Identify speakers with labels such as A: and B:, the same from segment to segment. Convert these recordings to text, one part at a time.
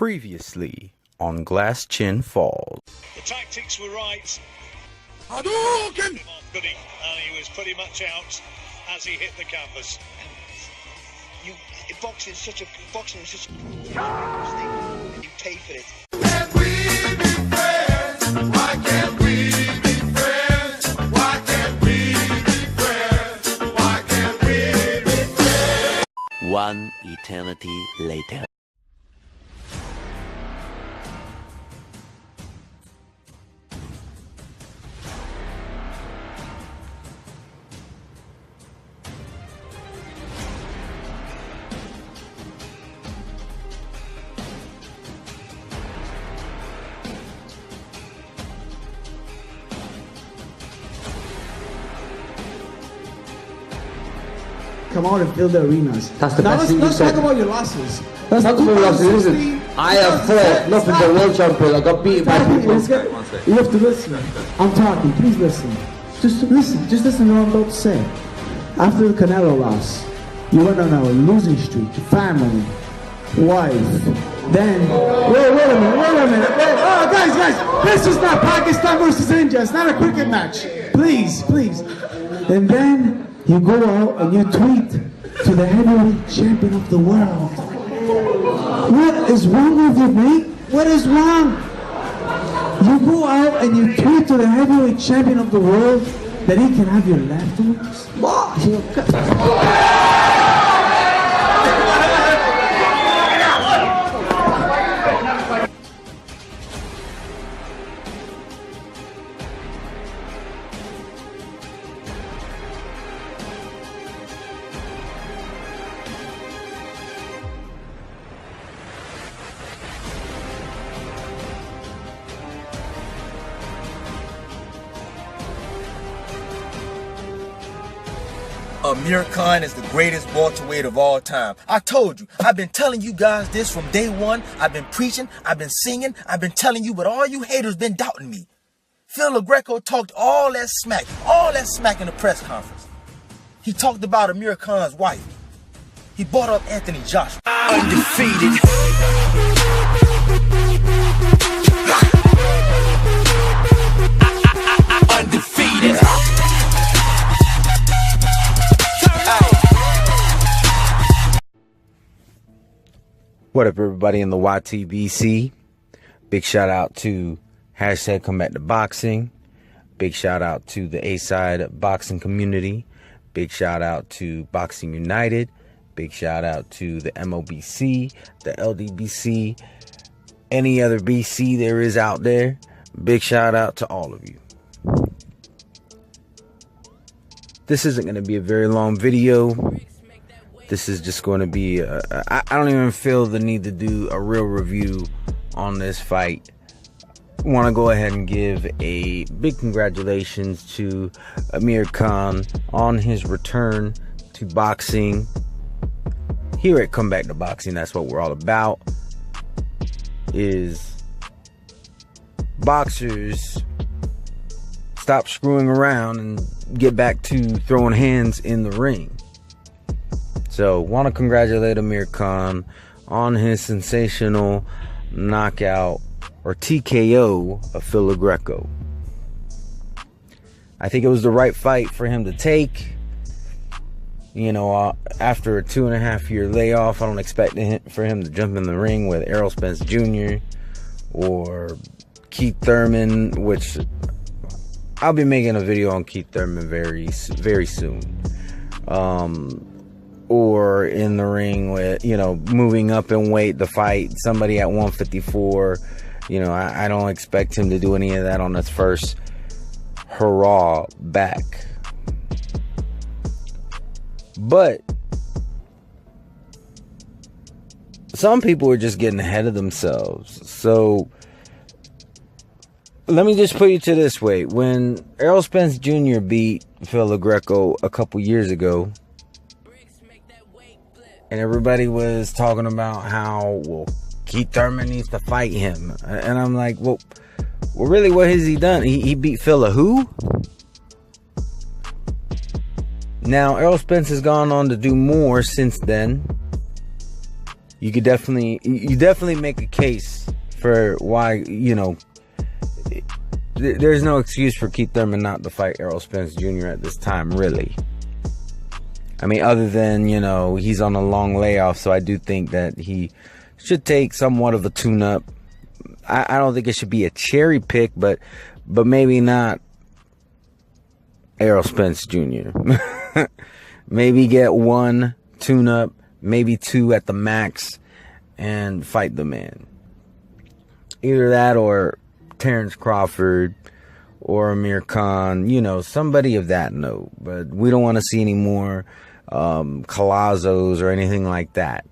A: Previously on Glass Chin Falls.
B: The tactics were right.
C: Hadouken!
B: He was pretty much out as he hit the canvas.
D: Boxing is such a thing. You pay for it.
C: Can we be friends? Why can't we be friends? Why can't we be friends? Why can't we be friends?
E: One eternity later.
F: Come out and fill the arenas.
G: That's the
F: now
G: best thing
F: let's
G: you
F: talk
G: said.
F: about your losses.
G: That's not the way losses, is it? I have fought nothing but world champion. I got beaten by people.
F: You have to listen. I'm talking. Please listen. Just listen. Just listen to what I'm about to say. After the Canelo loss, you went on a losing streak. Family, wife. Then wait a minute. Oh, guys, this is not Pakistan versus India. It's not a cricket match. Please. And then you go out and you tweet to the heavyweight champion of the world. What is wrong with you, mate? What is wrong? You go out and you tweet to the heavyweight champion of the world that he can have your leftovers?
H: Amir Khan is the greatest welterweight of all time. I told you, I've been telling you guys this from day one. I've been preaching, I've been singing, I've been telling you, but all you haters been doubting me. Phil Greco talked all that smack in the press conference. He talked about Amir Khan's wife. He brought up Anthony Joshua. Undefeated. Undefeated.
A: What up, everybody in the YTBC? Big shout out to hashtag Come Back to Boxing. Big shout out to the A-Side boxing community. Big shout out to Boxing United. Big shout out to the MOBC, the LDBC, any other BC there is out there. Big shout out to all of you. This isn't going to be a very long video. This is just going to be, I don't even feel the need to do a real review on this fight. I want to go ahead and give a big congratulations to Amir Khan on his return to boxing. Here at Come Back to Boxing, that's what we're all about, is boxers stop screwing around and get back to throwing hands in the ring. So, want to congratulate Amir Khan on his sensational knockout, or TKO, of Phil Greco. I think it was the right fight for him to take. You know, after a 2.5-year layoff, I don't expect for him to jump in the ring with Errol Spence Jr. or Keith Thurman, which I'll be making a video on Keith Thurman very soon. Or in the ring with, moving up in weight to fight somebody at 154. I don't expect him to do any of that on his first hurrah back. But some people are just getting ahead of themselves. So let me just put it to this way. When Errol Spence Jr. beat Phil Greco a couple years ago, and everybody was talking about how, Keith Thurman needs to fight him. And I'm like, well, really, what has he done? He beat Phil who? Now, Errol Spence has gone on to do more since then. you definitely make a case for why, you know, there's no excuse for Keith Thurman not to fight Errol Spence Jr. at this time, really. I mean, other than, you know, he's on a long layoff, so I do think that he should take somewhat of a tune-up. I don't think it should be a cherry pick, but maybe not Errol Spence Jr. Maybe get one tune-up, maybe two at the max, and fight the man. Either that or Terrence Crawford or Amir Khan, you know, somebody of that note. But we don't want to see any more Colazzos or anything like that.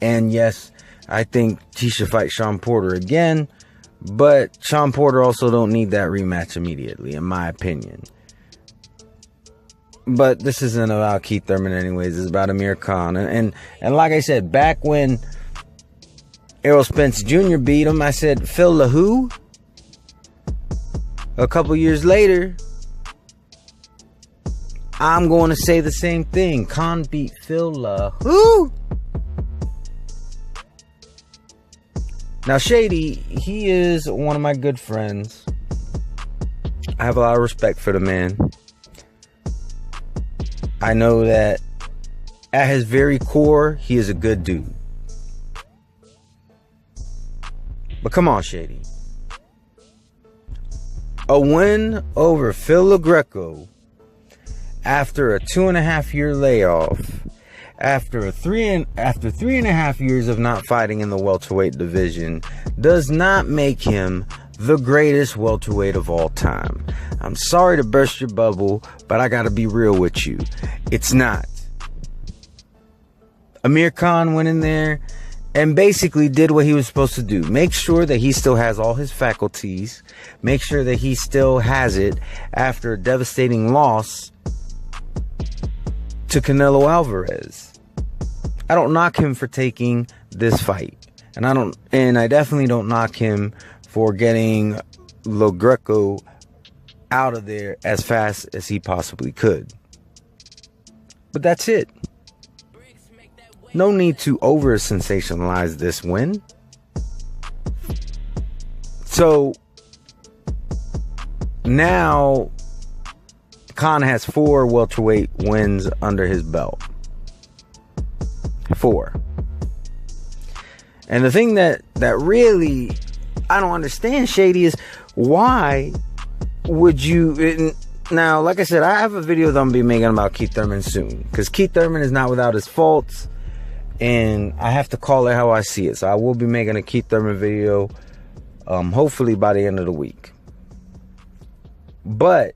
A: And yes, I think he should fight Sean Porter again, but Sean Porter also don't need that rematch immediately, in my opinion. But this isn't about Keith Thurman anyways, it's about Amir Khan. And like I said, back when Errol Spence Jr. beat him, I said, Phil the who? A couple years later, I'm going to say the same thing. Khan beat Phil the who? Now, Shady, he is one of my good friends. I have a lot of respect for the man. I know that at his very core, he is a good dude. But come on, Shady. A win over Phil LaGreco after a 2.5-year layoff, after three and a half years of not fighting in the welterweight division, does not make him the greatest welterweight of all time. I'm sorry to burst your bubble, but I gotta be real with you. It's not. Amir Khan went in there and basically did what he was supposed to do. Make sure that he still has all his faculties. Make sure that he still has it after a devastating loss to Canelo Alvarez. I don't knock him for taking this fight. And I definitely don't knock him for getting LaGreco out of there as fast as he possibly could. But that's it. No need to over sensationalize this win. So now Khan has 4 welterweight wins under his belt. 4. And the thing that really I don't understand, Shady, is why would you... Now, like I said, I have a video that I'm going to be making about Keith Thurman soon. Because Keith Thurman is not without his faults. And I have to call it how I see it. So I will be making a Keith Thurman video, hopefully by the end of the week. But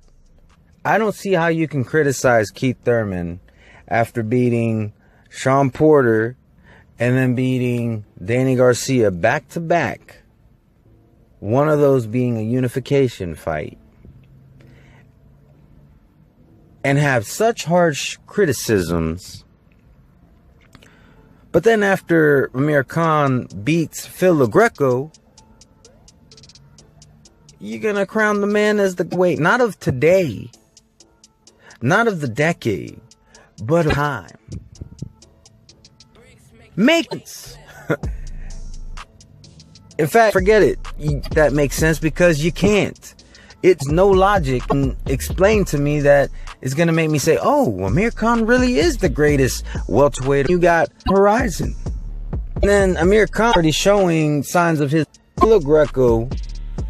A: I don't see how you can criticize Keith Thurman after beating Sean Porter and then beating Danny Garcia back to back. One of those being a unification fight. And have such harsh criticisms. But then after Amir Khan beats Phil LaGreco, you're going to crown the man as the great, not of today, not of the decade, but of time. Make sense. In fact, forget it. That makes sense because you can't. It's no logic and explain to me that it's going to make me say, oh, Amir Khan really is the greatest welterweight. You got Horizon. And then Amir Khan already showing signs of his LaGreco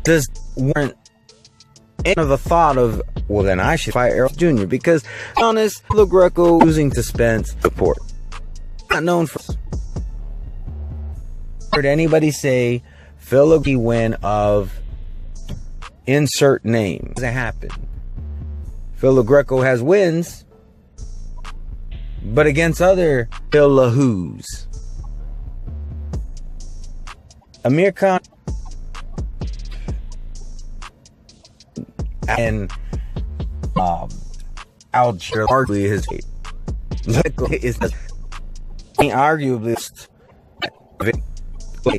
A: just weren't any of a thought of, well, then I should fight Errol Jr. Because, to be honest, LaGreco losing to Spence support. Not known for. Heard anybody say Phil LaGreco win of insert name. Doesn't happen. Phil LaGreco has wins, but against other Phil LaWho's. Amir Khan and Alger arguably his is arguably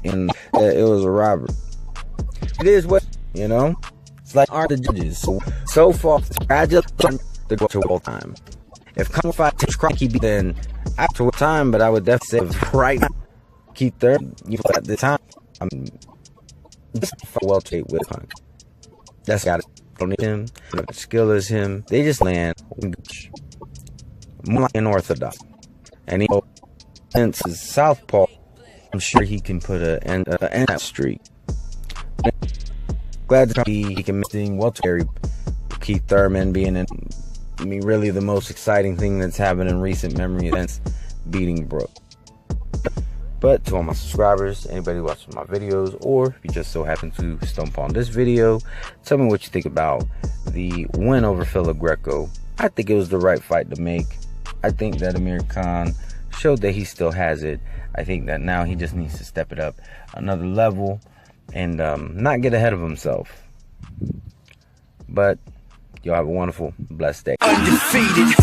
A: and it was a robbery. It is what, you know, it's like are the judges so far I just to go to all time. If Khan fight Cranky, then after time, but I would definitely say right now Keith Thurman, at the time, I mean, welterweight with Hunt. That's got it. Don't need him. Skill is him. They just land more unorthodox. And he since his southpaw, I'm sure he can put an end to that streak. Glad to he can sing welterweight. Keith Thurman being really the most exciting thing that's happened in recent memory since beating Brooke. But to all my subscribers, anybody watching my videos, or if you just so happen to stump on this video, tell me what you think about the win over Phil Greco. I think it was the right fight to make. I think that Amir Khan showed that he still has it. I think that now he just needs to step it up another level and not get ahead of himself. But y'all have a wonderful, blessed day.
H: Undefeated.